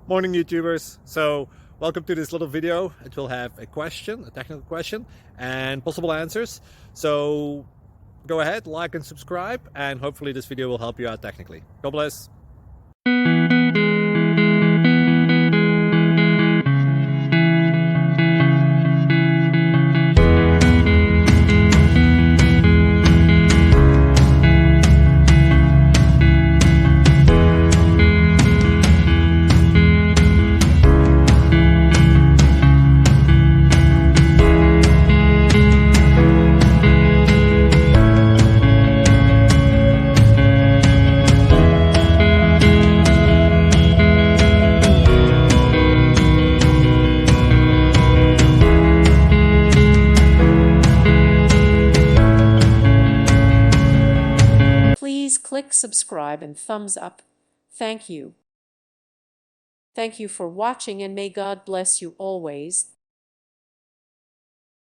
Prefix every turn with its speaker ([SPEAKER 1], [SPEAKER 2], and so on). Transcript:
[SPEAKER 1] Morning, YouTubers. So welcome to this little video. It will have a question, a technical question, and possible answers. So go ahead, like and subscribe, and hopefully this video will help you out technically. God bless.
[SPEAKER 2] Please click subscribe and thumbs up. Thank you. Thank you for watching, and may God bless you always.